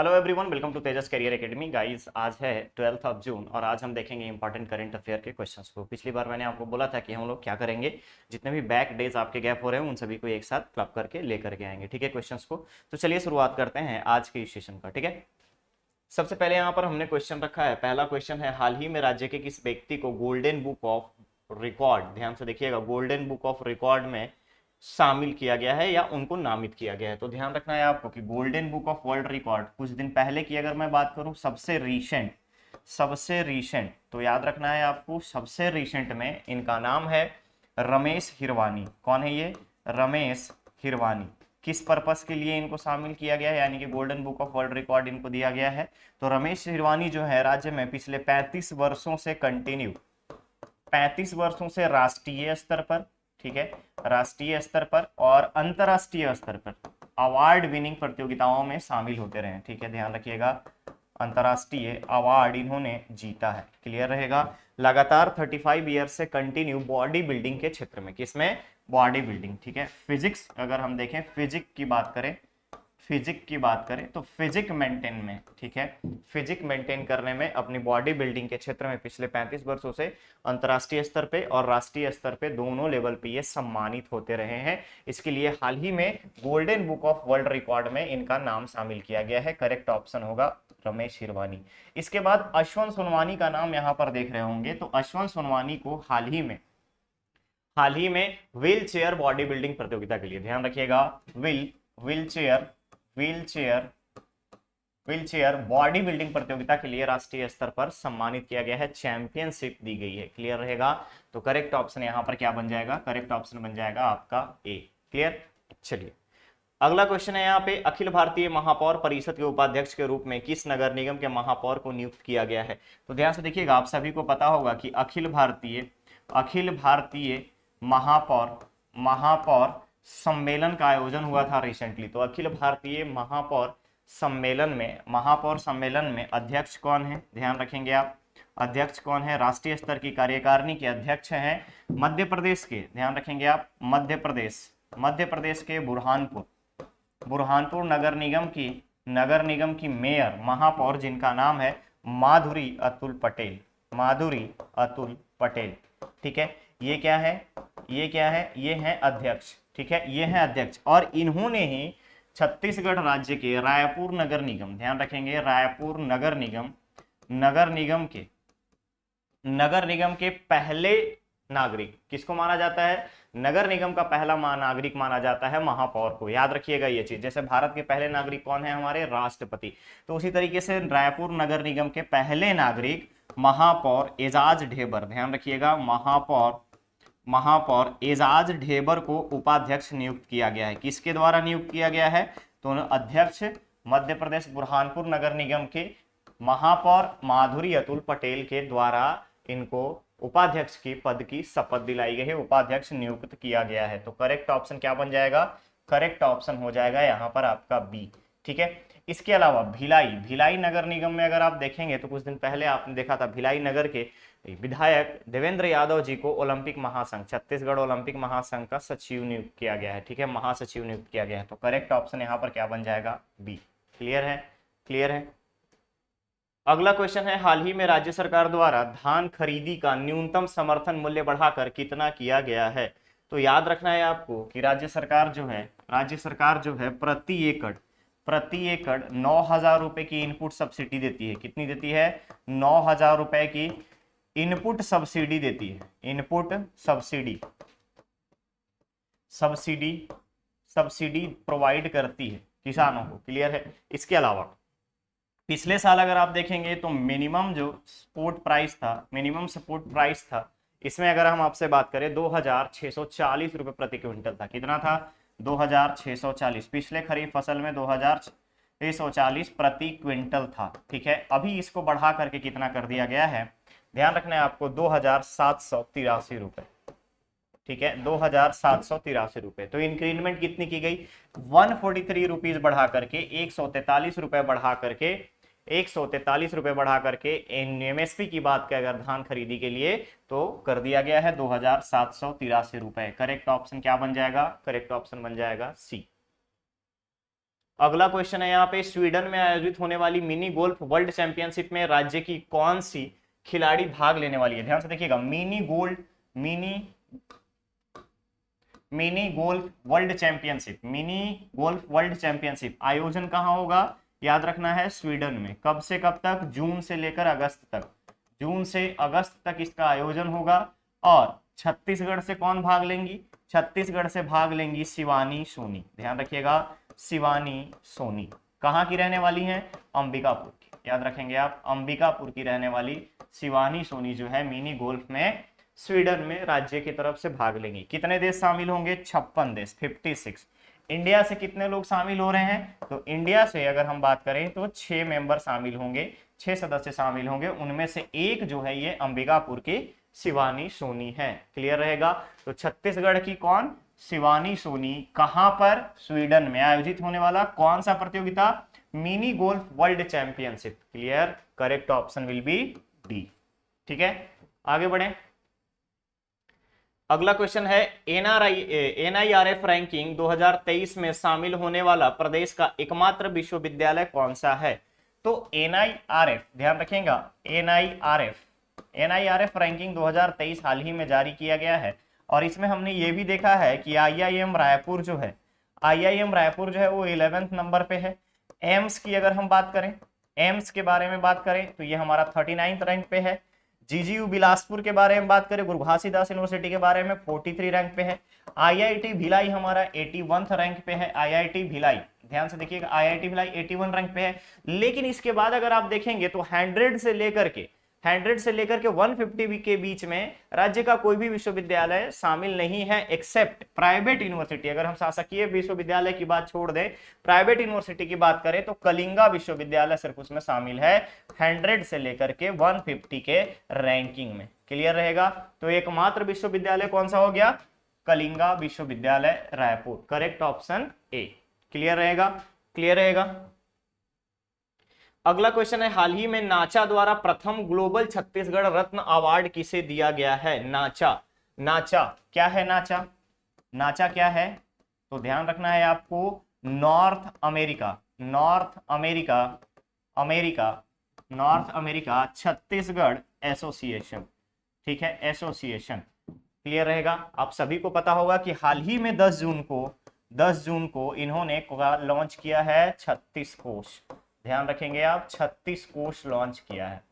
Hello everyone, welcome to Tejas career academy. Guys, आज है 12 of June और आज हम देखेंगे इंपॉर्टेंट करंट अफेयर के क्वेश्चंस को। पिछली बार मैंने आपको बोला था कि हम लोग क्या करेंगे, जितने भी बैक डेज आपके गैप हो रहे हैं उन सभी को एक साथ क्लब करके लेकर के आएंगे। ठीक है, क्वेश्चंस को। तो चलिए शुरुआत करते हैं आज के इस सेशन का। ठीक है, सबसे पहले यहाँ पर हमने क्वेश्चन रखा है। पहला क्वेश्चन है, हाल ही में राज्य के किस व्यक्ति को गोल्डन बुक ऑफ रिकॉर्ड, ध्यान से देखिएगा, गोल्डन बुक ऑफ रिकॉर्ड में शामिल किया गया है या उनको नामित किया गया है। तो ध्यान रखना है आपको कि golden book of world record कुछ दिन पहले की अगर मैं बात करूं, सबसे रीसेंट तो याद रखना है आपको, सबसे रीसेंट में इनका नाम है रमेश हिरवानी। कौन है ये? रमेश हिरवानी। किस पर्पस के लिए इनको शामिल किया गया है, यानी कि golden book of world record इनको दिया गया है? तो रमेश हिरवानी जो है राज्य में पिछले 35 वर्षों से कंटिन्यू 35 वर्षों से राष्ट्रीय स्तर पर, ठीक है, राष्ट्रीय स्तर पर और अंतरराष्ट्रीय स्तर पर अवार्ड विनिंग प्रतियोगिताओं में शामिल होते रहे। ठीक है, ध्यान रखिएगा, अंतरराष्ट्रीय अवार्ड इन्होंने जीता है। क्लियर रहेगा। लगातार 35 ईयर से कंटिन्यू बॉडी बिल्डिंग के क्षेत्र में, किसमें? Body building. ठीक है, फिजिक्स अगर हम देखें, फिजिक की बात करें तो फिजिक मेंटेन में, ठीक है, फिजिक मेंटेन करने में अपनी बॉडी बिल्डिंग के क्षेत्र में पिछले 35 वर्षों से अंतर्राष्ट्रीय स्तर पे और राष्ट्रीय स्तर पे दोनों लेवल पे ये सम्मानित होते रहे हैं। इसके लिए हाल ही में golden book of world record में इनका नाम शामिल किया गया है। करेक्ट ऑप्शन होगा रमेश हिरवानी। इसके बाद अश्वंत सोनवानी का नाम यहाँ पर देख रहे होंगे। तो अश्वंत सोनवानी को हाल ही में व्हील चेयर बॉडी बिल्डिंग प्रतियोगिता के लिए, ध्यान रखिएगा, व्हील चेयर बॉडी बिल्डिंग प्रतियोगिता के लिए राष्ट्रीय स्तर पर सम्मानित किया गया है, चैंपियनशिप दी गई है। क्लियर रहेगा। तो करेक्ट ऑप्शन यहां पर क्या बन जाएगा? करेक्ट ऑप्शन बन जाएगा आपका ए। क्लियर। चलिए, अगला क्वेश्चन है यहाँ पे, अखिल भारतीय महापौर परिषद के उपाध्यक्ष के रूप में किस नगर निगम के महापौर को नियुक्त किया गया है? तो ध्यान से देखिएगा, आप सभी को पता होगा कि अखिल भारतीय महापौर सम्मेलन का आयोजन हुआ था रिसेंटली। तो अखिल भारतीय महापौर सम्मेलन में अध्यक्ष कौन है? ध्यान रखेंगे आप, अध्यक्ष कौन है? राष्ट्रीय स्तर की कार्यकारिणी के अध्यक्ष हैं मध्य प्रदेश के, ध्यान रखेंगे आप, मध्य प्रदेश के बुरहानपुर नगर निगम की मेयर महापौर, जिनका नाम है माधुरी अतुल पटेल। ठीक है, ये क्या है? ये है अध्यक्ष। ठीक है, ये है अध्यक्ष और इन्होंने ही छत्तीसगढ़ राज्य के रायपुर नगर निगम, ध्यान रखेंगे, रायपुर नगर निगम के पहले नागरिक, किसको माना जाता है? नगर निगम का पहला नागरिक माना जाता है महापौर को। याद रखिएगा ये चीज। जैसे भारत के पहले नागरिक कौन है? हमारे राष्ट्रपति। तो उसी तरीके से रायपुर नगर निगम के पहले नागरिक महापौर एजाज ढेबर, ध्यान रखिएगा, महापौर एजाज ढेबर को उपाध्यक्ष नियुक्त किया गया है। किसके द्वारा नियुक्त किया गया है? तो अध्यक्ष मध्य प्रदेश बुरहानपुर नगर निगम के महापौर माधुरी अतुल पटेल के द्वारा इनको उपाध्यक्ष की पद की शपथ दिलाई गई है, उपाध्यक्ष नियुक्त किया गया है। तो करेक्ट ऑप्शन क्या बन जाएगा? करेक्ट ऑप्शन हो जाएगा यहाँ पर आपका बी। ठीक है, इसके अलावा भिलाई नगर निगम में अगर आप देखेंगे तो कुछ दिन पहले आपने देखा था, भिलाई नगर के विधायक देवेंद्र यादव जी को ओलंपिक महासंघ, छत्तीसगढ़ ओलंपिक महासंघ का सचिव नियुक्त किया गया है। ठीक है, महासचिव नियुक्त किया गया है। तो करेक्ट ऑप्शन यहाँ पर क्या बन जाएगा? बी। क्लियर है। अगला क्वेश्चन है, हाल ही में राज्य सरकार द्वारा धान खरीदी का न्यूनतम समर्थन मूल्य बढ़ाकर कितना किया गया है? तो याद रखना है आपको कि राज्य सरकार जो है प्रति एकड़ 9,000 रुपए की इनपुट सब्सिडी देती है। कितनी देती है? 9,000 रुपए की इनपुट सब्सिडी देती है। इनपुट सब्सिडी प्रोवाइड करती है किसानों को। क्लियर है। इसके अलावा पिछले साल अगर आप देखेंगे तो मिनिमम सपोर्ट प्राइस था, इसमें अगर हम आपसे बात करें 2,640 रुपए प्रति क्विंटल था। कितना था? 2,640। पिछले खरीफ फसल में 2,640 प्रति क्विंटल था। ठीक है, अभी इसको बढ़ा करके कितना कर दिया गया है? ध्यान रखना है आपको, 2,783 रुपए। ठीक है, 2,783 रुपए। तो इंक्रीमेंट कितनी की गई? 143 रुपीज बढ़ा करके 143 रुपए बढ़ा करके एमएसपी की बात करें अगर धान खरीदी के लिए तो कर दिया गया है 2,783 रुपए। करेक्ट ऑप्शन क्या बन जाएगा? करेक्ट ऑप्शन बन जाएगा सी। अगला क्वेश्चन है यहाँ पे, स्वीडन में आयोजित होने वाली मिनी गोल्फ वर्ल्ड चैंपियनशिप में राज्य की कौन सी खिलाड़ी भाग लेने वाली है? ध्यान से देखिएगा, मिनी गोल्फ वर्ल्ड चैंपियनशिप आयोजन कहाँ होगा? याद रखना है स्वीडन में। कब से कब तक? जून से लेकर अगस्त तक। जून से अगस्त तक इसका आयोजन होगा। और छत्तीसगढ़ से कौन भाग लेंगी? छत्तीसगढ़ से भाग लेंगी शिवानी सोनी। ध्यान रखिएगा, शिवानी सोनी कहाँ की रहने वाली हैं? अंबिकापुर की। याद रखेंगे आप, अंबिकापुर की रहने वाली शिवानी सोनी जो है मिनी गोल्फ में स्वीडन में राज्य की तरफ से भाग लेंगी। कितने देश शामिल होंगे? 56 देश, 56। इंडिया से कितने लोग शामिल हो रहे हैं? तो इंडिया से अगर हम बात करें तो 6 मेंबर शामिल होंगे, 6 सदस्य शामिल होंगे। उनमें से एक जो है ये अंबिकापुर की शिवानी सोनी है। क्लियर रहेगा? तो छत्तीसगढ़ की कौन? शिवानी सोनी। कहां पर? स्वीडन में आयोजित होने वाला कौन सा प्रतियोगिता? Mini golf world championship. Clear? Correct option will B D. ठीक है, आगे बढ़े। अगला क्वेश्चन है, एनआईआरएफ रैंकिंग 2023 में शामिल होने वाला प्रदेश का एकमात्र विश्वविद्यालय कौन सा है? तो एनआईआरएफ, ध्यान रखिएगा, एनआईआरएफ रैंकिंग 2023 हाल ही में जारी किया गया है। और इसमें हमने ये भी देखा है कि आईआईएम रायपुर जो है वो 11वें नंबर पे है। एम्स की अगर हम बात करें, एम्स के बारे में बात करें तो ये हमारा 39 रैंक पे है। जीजीयू बिलासपुर के बारे में बात करें, गुरु घासीदास यूनिवर्सिटी के बारे में 43 रैंक पे है। आईआईटी भिलाई हमारा 81 रैंक पे है। आईआईटी भिलाई, ध्यान से देखिएगा, आईआईटी भिलाई 81 रैंक पे है। लेकिन इसके बाद अगर आप देखेंगे तो 100 से लेकर के 150 के बीच में राज्य का कोई भी विश्वविद्यालय शामिल नहीं है, एक्सेप्ट प्राइवेट यूनिवर्सिटी। अगर हम शासकीय विश्वविद्यालय की बात छोड़ दें, प्राइवेट यूनिवर्सिटी की बात करें तो कलिंगा विश्वविद्यालय सिर्फ उसमें शामिल है 100 से लेकर के 150 के रैंकिंग में। क्लियर रहेगा? तो एकमात्र विश्वविद्यालय कौन सा हो गया? कलिंगा विश्वविद्यालय Raipur. Correct option A. Clear रहेगा? क्लियर रहेगा। अगला क्वेश्चन है, हाल ही में नाचा द्वारा प्रथम ग्लोबल छत्तीसगढ़ रत्न अवार्ड किसे दिया गया है? नाचा क्या है? नाचा क्या है? तो ध्यान रखना है आपको, नॉर्थ अमेरिका छत्तीसगढ़ एसोसिएशन। ठीक है, एसोसिएशन। क्लियर रहेगा? आप सभी को पता होगा कि हाल ही में 10 जून को इन्होंने लॉन्च किया है 36 कोश। ध्यान रखेंगे आप, 36 कोश लॉन्च किया है।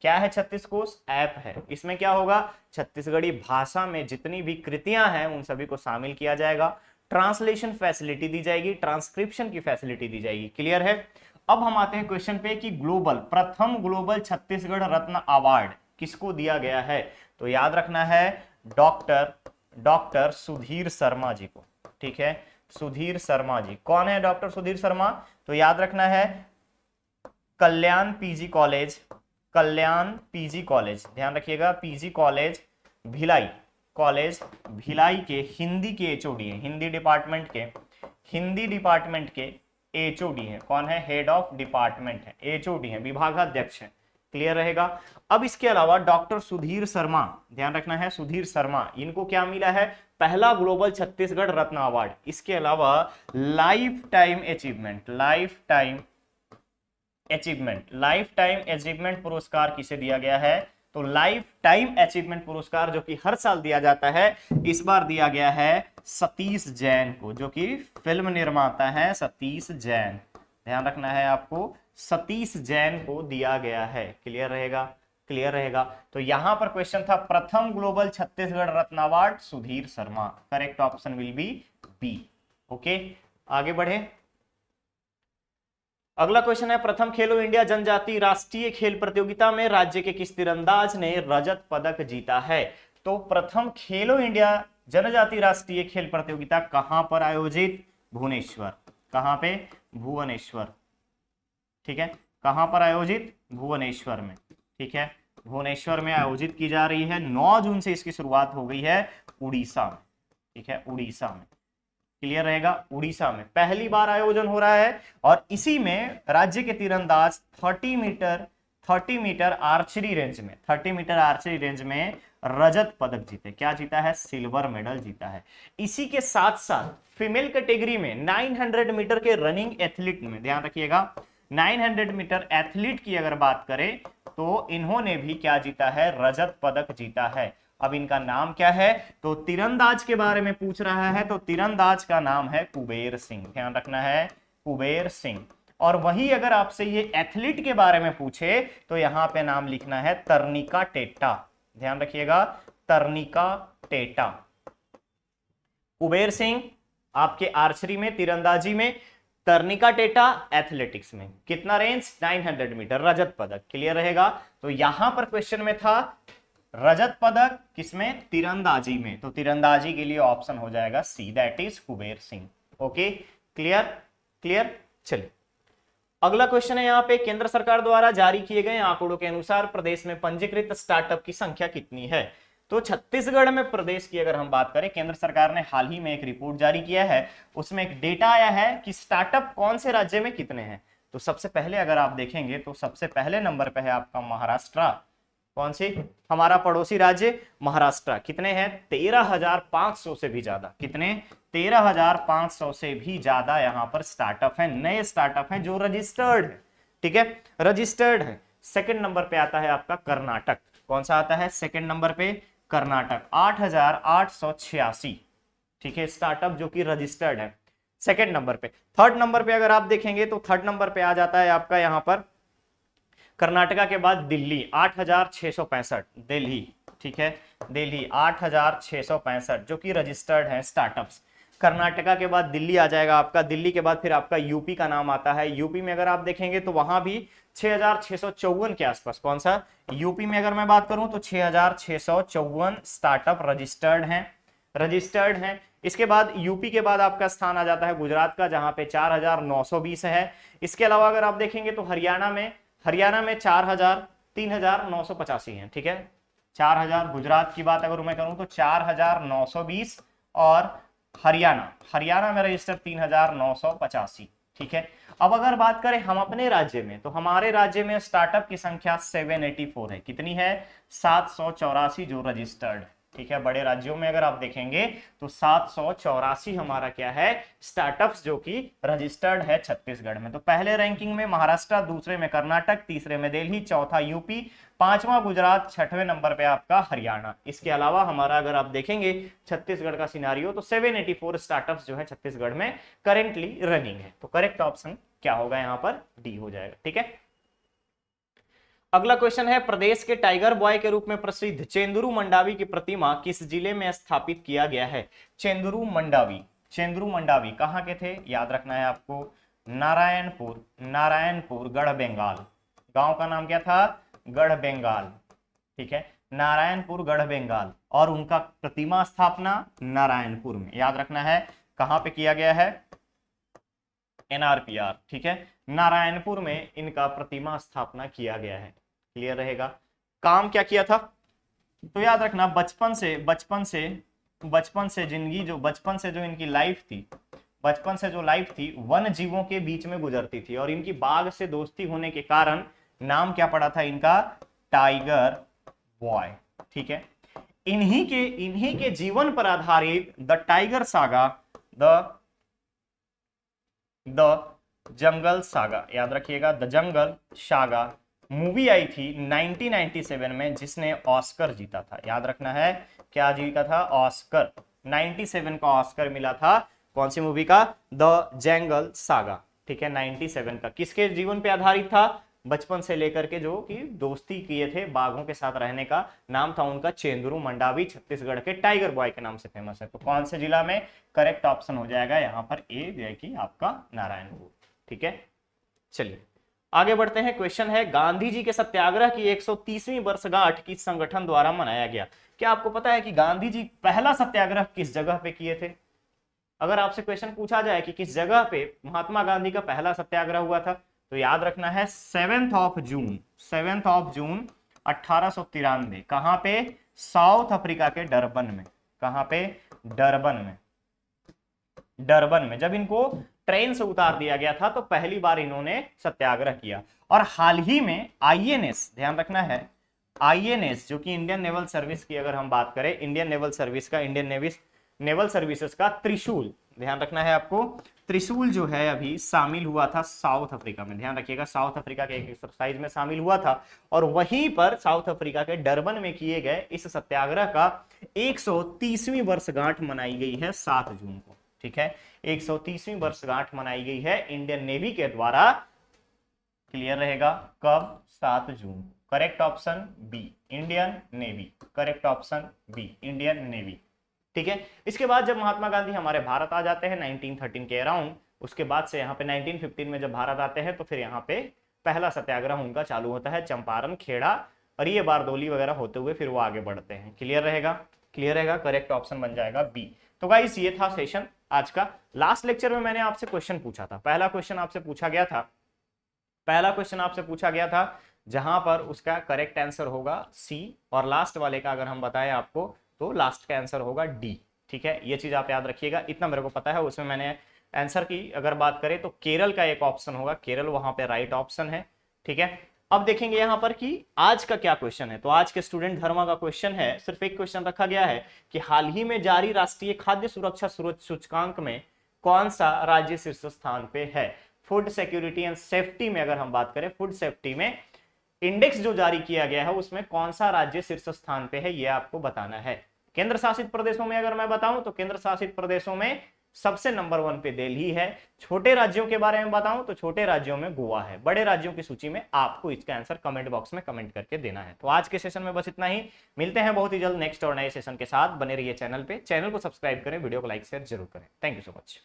क्या है 36 कोश? ऐप है। इसमें क्या होगा? छत्तीसगढ़ी भाषा में जितनी भी कृतियां हैं उन सभी को शामिल किया जाएगा। ट्रांसलेशन फैसिलिटी दी जाएगी, ट्रांसक्रिप्शन की फैसिलिटी दी जाएगी। क्लियर है? अब हम आते हैं क्वेश्चन पे कि प्रथम ग्लोबल छत्तीसगढ़ रत्न अवार्ड किसको दिया गया है? तो याद रखना है डॉक्टर सुधीर शर्मा जी को। ठीक है, सुधीर शर्मा जी। कौन है डॉक्टर सुधीर शर्मा? तो याद रखना है कल्याण पीजी कॉलेज, ध्यान रखिएगा, पीजी कॉलेज भिलाई के हिंदी के एचओडी हैं, हिंदी डिपार्टमेंट के एचओडी हैं। कौन है? हेड ऑफ डिपार्टमेंट है, एचओडी है, विभागाध्यक्ष है। क्लियर रहेगा? अब इसके अलावा डॉक्टर सुधीर शर्मा, ध्यान रखना है, सुधीर शर्मा, इनको क्या मिला है? पहला ग्लोबल छत्तीसगढ़ रत्न अवार्ड। इसके अलावा लाइफ टाइम अचीवमेंट पुरस्कार किसे दिया गया है? तो लाइफ टाइम अचीवमेंट पुरस्कार जो कि हर साल दिया जाता है, इस बार दिया गया है सतीश जैन को, जो कि फिल्म निर्माता है सतीश जैन। ध्यान रखना है आपको, सतीश जैन को दिया गया है। क्लियर रहेगा? तो यहां पर क्वेश्चन था प्रथम global Chhattisgarh Ratna award Sudhir Sharma. Correct option will be B. Okay, आगे बढ़े। अगला क्वेश्चन है, प्रथम खेलो इंडिया जनजातीय राष्ट्रीय खेल प्रतियोगिता में राज्य के किस तीरंदाज ने रजत पदक जीता है? तो प्रथम खेलो इंडिया जनजातीय राष्ट्रीय खेल प्रतियोगिता कहां पर आयोजित? भुवनेश्वर। कहां पे? भुवनेश्वर। ठीक है, कहां पर आयोजित? भुवनेश्वर में। ठीक है, भुवनेश्वर में आयोजित की जा रही है। 9 जून से इसकी शुरुआत हो गई है उड़ीसा में। ठीक है, उड़ीसा में। क्लियर रहेगा? उड़ीसा में पहली बार आयोजन हो रहा है और इसी में राज्य के तीरंदाज 30 मीटर आर्चरी रेंज में, 30 मीटर आर्चरी रेंज में रजत पदक जीते। क्या जीता है? सिल्वर मेडल जीता है। इसी के साथ साथ फीमेल कैटेगरी में 900 मीटर के रनिंग एथलीट में, ध्यान रखिएगा, 900 मीटर एथलीट की अगर बात करें तो इन्होंने भी क्या जीता है? रजत पदक जीता है। अब इनका नाम क्या है? तो तीरंदाज के बारे में पूछ रहा है, तो तीरंदाज का नाम है कुबेर सिंह। ध्यान रखना है, कुबेर सिंह। और वही अगर आपसे ये एथलीट के बारे में पूछे तो यहां पे नाम लिखना है तरनिका टेटा। ध्यान रखिएगा, तरनिका टेटा। कुबेर सिंह आपके आर्चरी में, तीरंदाजी में, तरनिका टेटा एथलेटिक्स में। कितना रेंज? 900 मीटर, रजत पदक। क्लियर रहेगा? तो यहां पर क्वेश्चन में था रजत पदक किसमें? तीरंदाजी में। तो तीरंदाजी के लिए ऑप्शन हो जाएगा C, that is Kuber Singh. Okay, clear? Clear. चलिए अगला क्वेश्चन है यहाँ पे, केंद्र सरकार द्वारा जारी किए गए आंकड़ों के अनुसार प्रदेश में पंजीकृत स्टार्टअप की संख्या कितनी है? तो छत्तीसगढ़ में प्रदेश की अगर हम बात करें, केंद्र सरकार ने हाल ही में एक रिपोर्ट जारी किया है, उसमें एक डेटा आया है कि स्टार्टअप कौन से राज्य में कितने हैं। तो सबसे पहले अगर आप देखेंगे तो सबसे पहले नंबर पे है आपका महाराष्ट्र। कौन सी? हमारा पड़ोसी राज्य महाराष्ट्र। कितने हैं? 13,500 से भी ज्यादा। कितने? 13,500 से भी ज्यादा यहां पर स्टार्टअप है, नए स्टार्टअप हैं जो रजिस्टर्ड है। ठीक है, रजिस्टर्ड है। सेकंड नंबर पे आता है आपका कर्नाटक। कौन सा आता है सेकंड नंबर पे? कर्नाटक, 8,886। ठीक है, स्टार्टअप जो कि रजिस्टर्ड है सेकंड नंबर पे। थर्ड नंबर पे अगर आप देखेंगे तो थर्ड नंबर पे आ जाता है आपका यहां पर कर्नाटका के बाद दिल्ली, 8,665। दिल्ली, ठीक है, दिल्ली 8,665 जो कि रजिस्टर्ड है स्टार्टअप्स। कर्नाटका के बाद दिल्ली आ जाएगा आपका। दिल्ली के बाद फिर आपका यूपी का नाम आता है। यूपी में अगर आप देखेंगे तो वहां भी 6,654 के आसपास। कौन सा? यूपी में अगर मैं बात करूं तो 6,654 स्टार्टअप रजिस्टर्ड हैं, रजिस्टर्ड हैं। इसके बाद यूपी के बाद आपका स्थान आ जाता है गुजरात का, जहां पे 4,920 है। इसके अलावा अगर आप देखेंगे तो हरियाणा में 3,985 है। ठीक है, 4,000 गुजरात की बात अगर मैं करूं तो 4,920 और हरियाणा में रजिस्टर 3,985। ठीक है, अब अगर बात करें हम अपने राज्य में तो हमारे राज्य में स्टार्टअप की संख्या 784 है। कितनी है? 784 जो रजिस्टर्ड। ठीक है, बड़े राज्यों में अगर आप देखेंगे तो 784 हमारा क्या है? स्टार्टअप्स जो कि रजिस्टर्ड है छत्तीसगढ़ में। तो पहले रैंकिंग में महाराष्ट्र, दूसरे में कर्नाटक, तीसरे में दिल्ली, चौथा यूपी, पांचवा गुजरात, छठवें नंबर पे आपका हरियाणा। इसके अलावा हमारा अगर आप देखेंगे छत्तीसगढ़ का सिनारियो तो 784 स्टार्टअप्स जो है छत्तीसगढ़ में करेंटली रनिंग है। तो करेक्ट ऑप्शन क्या होगा? यहाँ पर डी हो जाएगा। ठीक है, अगला क्वेश्चन है, प्रदेश के टाइगर बॉय के रूप में प्रसिद्ध चेंदुरु मंडावी की प्रतिमा किस जिले में स्थापित किया गया है? चेंदुरु मंडावी, चेंदुरु मंडावी कहाँ के थे? याद रखना है आपको, नारायणपुर, नारायणपुर गढ़ बेंगाल। गांव का नाम क्या था? गढ़ बेंगाल। ठीक है, नारायणपुर गढ़ बेंगाल। और उनका प्रतिमा स्थापना नारायणपुर में। याद रखना है कहां पे किया गया है? NRPR। ठीक है, नारायणपुर में इनका प्रतिमा स्थापना किया गया है। क्लियर रहेगा? काम क्या किया था? तो याद रखना बचपन से जिंदगी जो बचपन से जो इनकी लाइफ थी, बचपन से जो लाइफ थी वन जीवों के बीच में गुजरती थी। और इनकी बाघ से दोस्ती होने के कारण नाम क्या पड़ा था इनका? Tiger boy. ठीक है, इन्हीं के जीवन पर आधारित the tiger saga, the jungle saga, याद रखिएगा, द जंगल सागा मूवी आई थी 1997 में, जिसने ऑस्कर जीता था। याद रखना है क्या जीता था? ऑस्कर। 97 का ऑस्कर मिला था कौन सी मूवी का? The jungle saga. ठीक है, 97 का। किसके जीवन पे आधारित था? बचपन से लेकर के जो कि दोस्ती किए थे बाघों के साथ रहने का। नाम था उनका चेंदुरु मंडावी। छत्तीसगढ़ के टाइगर बॉय के नाम से फेमस है। तो कौन से जिला में? करेक्ट ऑप्शन हो जाएगा यहाँ पर ए, जो है कि आपका नारायणपुर। ठीक है, चलिए आगे बढ़ते हैं। क्वेश्चन है, गांधी जी के सत्याग्रह की 130वीं वर्षगांठ किस संगठन द्वारा मनाया गया? क्या आपको पता है कि गांधी जी पहला सत्याग्रह किस जगह पे किए थे? अगर आपसे क्वेश्चन पूछा जाए कि किस जगह पे महात्मा गांधी का पहला सत्याग्रह हुआ था, तो याद रखना है 7th ऑफ जून 1893। कहां पे? साउथ अफ्रीका के डरबन में। कहां पे? डरबन में। डरबन में जब इनको ट्रेन से उतार दिया गया था, तो पहली बार इन्होंने सत्याग्रह किया। और हाल ही में आईएनएस, ध्यान रखना है, आईएनएस जो कि इंडियन नेवल सर्विस की अगर हम बात करें, इंडियन नेवल सर्विस का, इंडियन नेवल सर्विसेज का त्रिशूल, ध्यान रखना है आपको, त्रिशूल जो है अभी शामिल हुआ था साउथ अफ्रीका में। ध्यान रखिएगा, साउथ अफ्रीका के एक एक्सरसाइज में शामिल हुआ था, और वहीं पर साउथ अफ्रीका के डरबन में किए गए इस सत्याग्रह का 130वीं वर्षगांठ मनाई गई है 7 जून को। ठीक है, 130वीं वर्षगांठ मनाई गई है इंडियन नेवी के द्वारा। क्लियर रहेगा, कब? 7 जून। Correct option B, Indian Navy. Correct option B, Indian Navy. ठीक है, इसके बाद जब महात्मा गांधी हमारे भारत आ जाते हैं 1913 के अराउंड, उसके बाद से यहाँ पे 1915 में जब भारत आते हैं तो फिर यहाँ पे पहला सत्याग्रह उनका चालू होता है, चंपारण, खेड़ा और ये बारदोली वगैरह होते हुए फिर वो आगे बढ़ते हैं। क्लियर रहेगा, क्लियर रहेगा, करेक्ट ऑप्शन बन जाएगा बी। तो गाइस ये था सेशन आज का। लास्ट लेक्चर में मैंने आपसे क्वेश्चन पूछा था, पहला क्वेश्चन आपसे पूछा गया था, पहला क्वेश्चन आपसे पूछा गया था जहां पर उसका करेक्ट आंसर होगा सी, और लास्ट वाले का अगर हम बताएं आपको तो लास्ट का आंसर होगा डी। ठीक है, ये चीज आप याद रखिएगा, इतना मेरे को पता है। उसमें मैंने आंसर की अगर बात करें तो केरल का एक ऑप्शन होगा, केरल वहां पे राइट ऑप्शन है। ठीक है, अब देखेंगे यहां पर कि आज का क्या क्वेश्चन है। तो आज के स्टूडेंट धर्मा का क्वेश्चन है, सिर्फ एक क्वेश्चन रखा गया है कि हाल ही में जारी राष्ट्रीय खाद्य सुरक्षा सूचकांक में कौन सा राज्य शीर्ष स्थान पे है। फूड सिक्योरिटी एंड सेफ्टी में अगर हम बात करें, फूड सेफ्टी में इंडेक्स जो जारी किया गया है उसमें कौन सा राज्य शीर्ष स्थान पे है, यह आपको बताना है। केंद्र शासित प्रदेशों में अगर मैं बताऊं तो केंद्र शासित प्रदेशों में सबसे नंबर 1 पे दिल्ली है। छोटे राज्यों के बारे में बताऊं तो छोटे राज्यों में गोवा है। बड़े राज्यों की सूची में आपको इसका आंसर कमेंट बॉक्स में कमेंट करके देना है। तो आज के सेशन में बस इतना ही, मिलते हैं बहुत ही जल्द नेक्स्ट और नए सेशन के साथ। बने रहिए चैनल पे, चैनल को सब्सक्राइब करें, वीडियो को लाइक शेयर जरूर करें। Thank you so much.